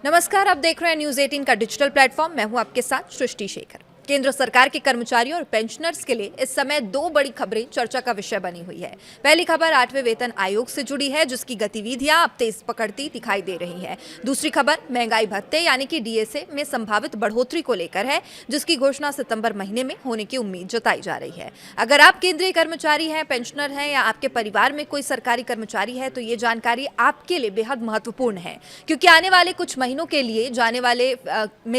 नमस्कार, आप देख रहे हैं न्यूज 18 का डिजिटल प्लेटफॉर्म। मैं हूं आपके साथ सृष्टि शेखर। केंद्र सरकार के कर्मचारियों और पेंशनर्स के लिए इस समय दो बड़ी खबरें चर्चा का विषय बनी हुई है। पहली खबर 8वें वेतन आयोग से जुड़ी है, जिसकी गतिविधियां अब तेज पकड़ती दिखाई दे रही है। दूसरी खबर महंगाई भत्ते यानी कि डीएसए में संभावित बढ़ोतरी को लेकर है, जिसकी घोषणा सितंबर महीने में होने की उम्मीद जताई जा रही है। अगर आप केंद्रीय कर्मचारी हैं, पेंशनर हैं या आपके परिवार में कोई सरकारी कर्मचारी है, तो ये जानकारी आपके लिए बेहद महत्वपूर्ण है, क्योंकि आने वाले कुछ महीनों के लिए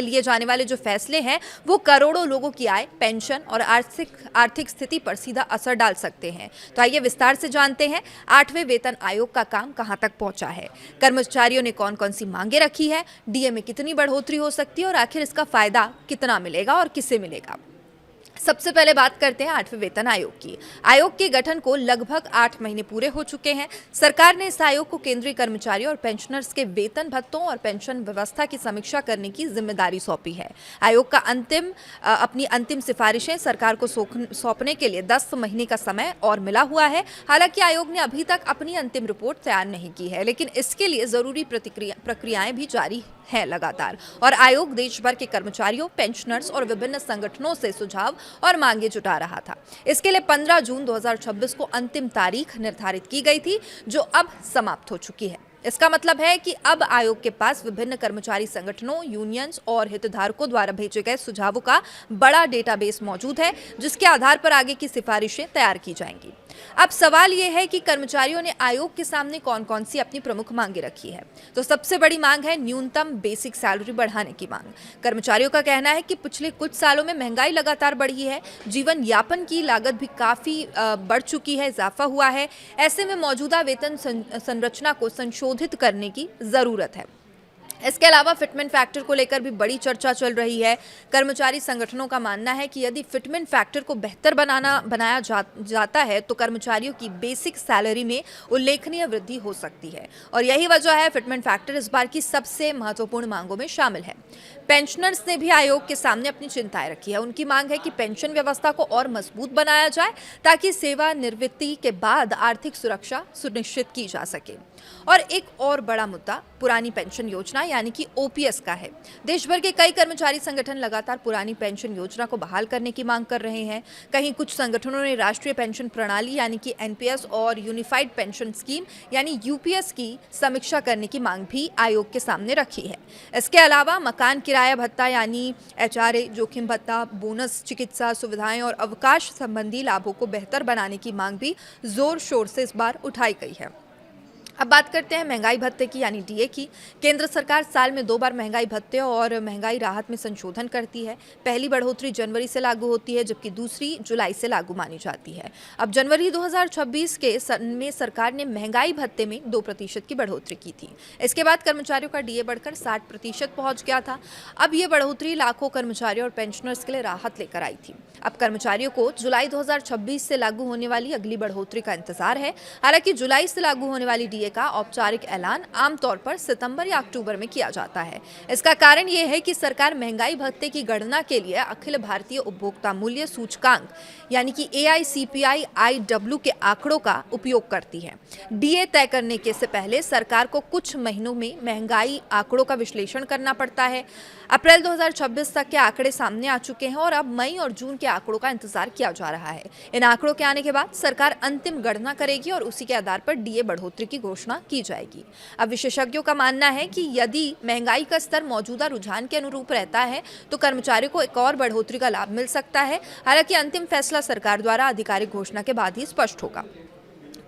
लिए जाने वाले जो फैसले हैं वो करोड़ों लोगों की आय, पेंशन और आर्थिक स्थिति पर सीधा असर डाल सकते हैं। तो आइए विस्तार से जानते हैं 8वें वेतन आयोग का काम कहां तक पहुंचा है, कर्मचारियों ने कौन कौन सी मांगे रखी है, डीए में कितनी बढ़ोतरी हो सकती है और आखिर इसका फायदा कितना मिलेगा और किसे मिलेगा। सबसे पहले बात करते हैं 8वें वेतन आयोग की। आयोग के गठन को लगभग 8 महीने पूरे हो चुके हैं। सरकार ने इस आयोग को केंद्रीय कर्मचारियों और पेंशनर्स के वेतन भत्तों और पेंशन व्यवस्था की समीक्षा करने की जिम्मेदारी सौंपी है। आयोग का अपनी अंतिम सिफारिशें सरकार को सौंपने के लिए 10 महीने का समय और मिला हुआ है। हालांकि आयोग ने अभी तक अपनी अंतिम रिपोर्ट तैयार नहीं की है, लेकिन इसके लिए जरूरी प्रक्रियाएं भी जारी है लगातार। और आयोग देश भर के कर्मचारियों, पेंशनर्स और विभिन्न संगठनों से सुझाव और मांगे जुटा रहा था। इसके लिए 15 जून 2026 को अंतिम तारीख निर्धारित की गई थी, जो अब समाप्त हो चुकी है। इसका मतलब है कि अब आयोग के पास विभिन्न कर्मचारी संगठनों, यूनियंस और हितधारकों द्वारा भेजे गए सुझावों का बड़ा डेटाबेस मौजूद है, जिसके आधार पर आगे की सिफारिशें तैयार की जाएंगी। अब सवाल यह है कि कर्मचारियों ने आयोग के सामने कौन कौन सी अपनी प्रमुख मांगे रखी है। तो सबसे बड़ी मांग है न्यूनतम बेसिक सैलरी बढ़ाने की मांग। कर्मचारियों का कहना है कि पिछले कुछ सालों में महंगाई लगातार बढ़ी है, जीवन यापन की लागत भी काफी बढ़ चुकी है, इजाफा हुआ है। ऐसे में मौजूदा वेतन संरचना को संशोधित करने की जरूरत है। इसके अलावा फिटमेंट फैक्टर को लेकर भी बड़ी चर्चा चल रही है। कर्मचारी संगठनों का मानना है कि यदि फिटमेंट फैक्टर को बेहतर बनाया जाता है तो कर्मचारियों की बेसिक सैलरी में उल्लेखनीय वृद्धि हो सकती है, और यही वजह है फिटमेंट फैक्टर इस बार की सबसे महत्वपूर्ण मांगों में शामिल है। पेंशनर्स ने भी आयोग के सामने अपनी चिंताएं रखी है। उनकी मांग है कि पेंशन व्यवस्था को और मजबूत बनाया जाए, ताकि सेवानिवृत्ति के बाद आर्थिक सुरक्षा सुनिश्चित की जा सके। और एक और बड़ा मुद्दा पुरानी पेंशन योजना यानी कि ओपीएस का है। देश भर के कई कर्मचारी संगठन लगातार पुरानी पेंशन योजना को बहाल करने की मांग कर रहे हैं। कहीं कुछ संगठनों ने राष्ट्रीय पेंशन प्रणाली यानी कि एनपीएस और यूनिफाइड पेंशन स्कीम यानी यूपीएस की समीक्षा करने की मांग भी आयोग के सामने रखी है। इसके अलावा मकान किराया भत्ता यानी एचआरए, जोखिम भत्ता, बोनस, चिकित्सा सुविधाएं और अवकाश संबंधी लाभों को बेहतर बनाने की मांग भी जोर शोर से इस बार उठाई गई है। अब बात करते हैं महंगाई भत्ते की यानी डीए की। केंद्र सरकार साल में 2 बार महंगाई भत्ते और महंगाई राहत में संशोधन करती है। पहली बढ़ोतरी जनवरी से लागू होती है, जबकि दूसरी जुलाई से लागू मानी जाती है। अब जनवरी 2026 में सरकार ने महंगाई भत्ते में 2% की बढ़ोतरी की थी। इसके बाद कर्मचारियों का डीए बढ़कर 60% पहुंच गया था। अब ये बढ़ोतरी लाखों कर्मचारियों और पेंशनर्स के लिए राहत लेकर आई थी। अब कर्मचारियों को जुलाई 2026 से लागू होने वाली अगली बढ़ोतरी का इंतजार है। हालांकि जुलाई से लागू होने वाली डीए का औपचारिक ऐलान आमतौर पर सितंबर या अक्टूबर में किया जाता है। इसका कारण यह है कि सरकार महंगाई भत्ते की गणना के लिए अखिल भारतीय उपभोक्ता मूल्य सूचकांक यानी कि AICPI-IW के आंकड़ों का उपयोग करती है। डीए तय करने के से पहले सरकार को कुछ महीनों में महंगाई आंकड़ों का विश्लेषण करना पड़ता है। अप्रैल 2026 तक के आंकड़े सामने आ चुके हैं और अब मई और जून के आंकड़ों का इंतजार किया जा रहा है। इन आंकड़ों के आने के बाद सरकार अंतिम गणना करेगी और उसी के आधार पर डीए बढ़ोतरी की घोषणा की जाएगी। अब विशेषज्ञों का मानना है कि यदि महंगाई का स्तर मौजूदा रुझान के अनुरूप रहता है तो कर्मचारियों को एक और बढ़ोतरी का लाभ मिल सकता है। हालांकि अंतिम फैसला सरकार द्वारा आधिकारिक घोषणा के बाद ही स्पष्ट होगा।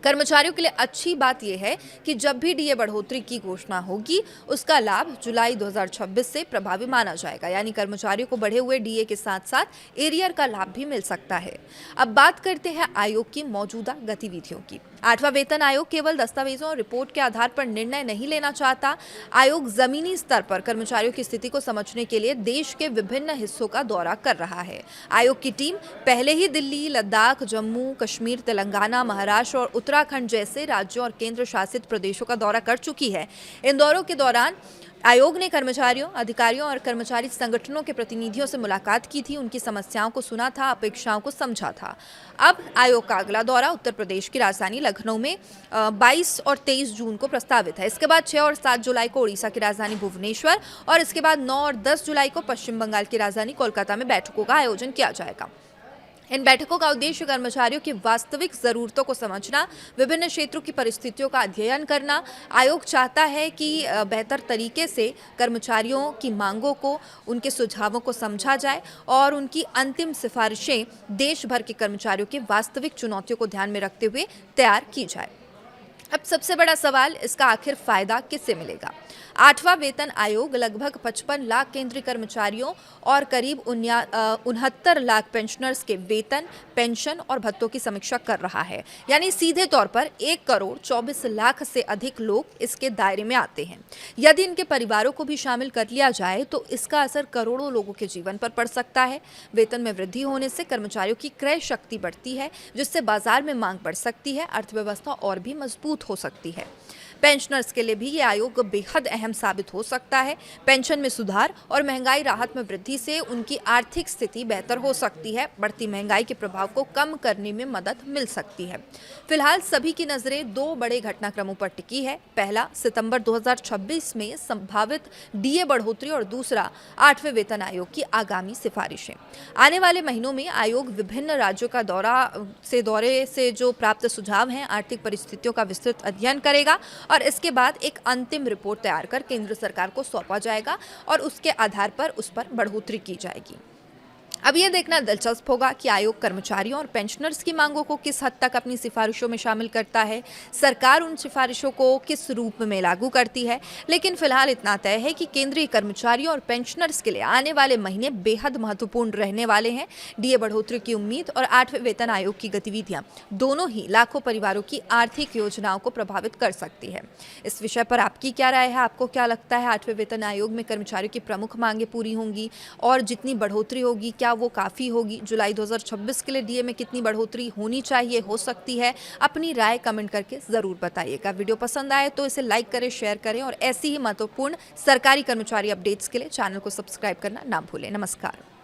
कर्मचारियों के लिए अच्छी बात यह है कि जब भी डीए बढ़ोतरी की घोषणा होगी, उसका लाभ जुलाई 2026 से प्रभावी माना जाएगा, यानी कर्मचारियों को बढ़े हुए डीए के साथ साथ एरियर का लाभ भी मिल सकता है। अब बात करते हैं आयोग की मौजूदा गतिविधियों की। 8वां वेतन आयोग केवल दस्तावेजों और रिपोर्ट के आधार पर निर्णय नहीं लेना चाहता। आयोग जमीनी स्तर पर कर्मचारियों की स्थिति को समझने के लिए देश के विभिन्न हिस्सों का दौरा कर रहा है। आयोग की टीम पहले ही दिल्ली, लद्दाख, जम्मू कश्मीर, तेलंगाना, महाराष्ट्र और उत्तराखंड जैसे राज्यों और केंद्र शासित प्रदेशों का दौरा कर चुकी है। इन दौरों के दौरान आयोग ने कर्मचारियों, अधिकारियों और कर्मचारी संगठनों के प्रतिनिधियों से मुलाकात की थी, उनकी समस्याओं को सुना था, अपेक्षाओं को समझा था। अब आयोग का अगला दौरा उत्तर प्रदेश की राजधानी लखनऊ में 22 और 23 जून को प्रस्तावित है। इसके बाद 6 और 7 जुलाई को उड़ीसा की राजधानी भुवनेश्वर और इसके बाद 9 और 10 जुलाई को पश्चिम बंगाल की राजधानी कोलकाता में बैठकों का आयोजन किया जाएगा। इन बैठकों का उद्देश्य कर्मचारियों की वास्तविक जरूरतों को समझना, विभिन्न क्षेत्रों की परिस्थितियों का अध्ययन करना। आयोग चाहता है कि बेहतर तरीके से कर्मचारियों की मांगों को, उनके सुझावों को समझा जाए और उनकी अंतिम सिफारिशें देश भर के कर्मचारियों की वास्तविक चुनौतियों को ध्यान में रखते हुए तैयार की जाए। अब सबसे बड़ा सवाल, इसका आखिर फायदा किससे मिलेगा? 8वां वेतन आयोग लगभग 55 लाख केंद्रीय कर्मचारियों और करीब 69 लाख पेंशनर्स के वेतन, पेंशन और भत्तों की समीक्षा कर रहा है। यानी सीधे तौर पर 1 करोड़ 24 लाख से अधिक लोग इसके दायरे में आते हैं। यदि इनके परिवारों को भी शामिल कर लिया जाए तो इसका असर करोड़ों लोगों के जीवन पर पड़ सकता है। वेतन में वृद्धि होने से कर्मचारियों की क्रय शक्ति बढ़ती है, जिससे बाजार में मांग बढ़ सकती है, अर्थव्यवस्था और भी मजबूत हो सकती है। पेंशनर्स के लिए भी ये आयोग बेहद अहम साबित हो सकता है। पेंशन में सुधार और महंगाई राहत में वृद्धि से उनकी आर्थिक स्थिति बेहतर हो सकती है। बढ़ती महंगाई के प्रभाव को कम करने में मदद मिल सकती है। फिलहाल सभी की नजरें 2 बड़े घटनाक्रमों पर टिकी है। पहला, सितंबर 2026 में संभावित डीए बढ़ोतरी और दूसरा 8वें वेतन आयोग की आगामी सिफारिशें। आने वाले महीनों में आयोग विभिन्न राज्यों का दौरे से जो प्राप्त सुझाव हैं, आर्थिक परिस्थितियों का विस्तृत अध्ययन करेगा और इसके बाद एक अंतिम रिपोर्ट तैयार कर केंद्र सरकार को सौंपा जाएगा और उसके आधार पर उस पर बढ़ोतरी की जाएगी। अब यह देखना दिलचस्प होगा कि आयोग कर्मचारियों और पेंशनर्स की मांगों को किस हद तक अपनी सिफारिशों में शामिल करता है, सरकार उन सिफारिशों को किस रूप में लागू करती है। लेकिन फिलहाल इतना तय है कि केंद्रीय कर्मचारियों और पेंशनर्स के लिए आने वाले महीने बेहद महत्वपूर्ण रहने वाले हैं। डीए बढ़ोतरी की उम्मीद और 8वें वेतन आयोग की गतिविधियां दोनों ही लाखों परिवारों की आर्थिक योजनाओं को प्रभावित कर सकती है। इस विषय पर आपकी क्या राय है? आपको क्या लगता है 8वें वेतन आयोग में कर्मचारियों की प्रमुख मांगे पूरी होंगी और जितनी बढ़ोतरी होगी क्या वो काफ़ी होगी? जुलाई 2026 के लिए डीए में कितनी बढ़ोतरी होनी चाहिए, हो सकती है? अपनी राय कमेंट करके ज़रूर बताइएगा। वीडियो पसंद आए तो इसे लाइक करें, शेयर करें और ऐसी ही महत्वपूर्ण सरकारी कर्मचारी अपडेट्स के लिए चैनल को सब्सक्राइब करना ना भूलें। नमस्कार।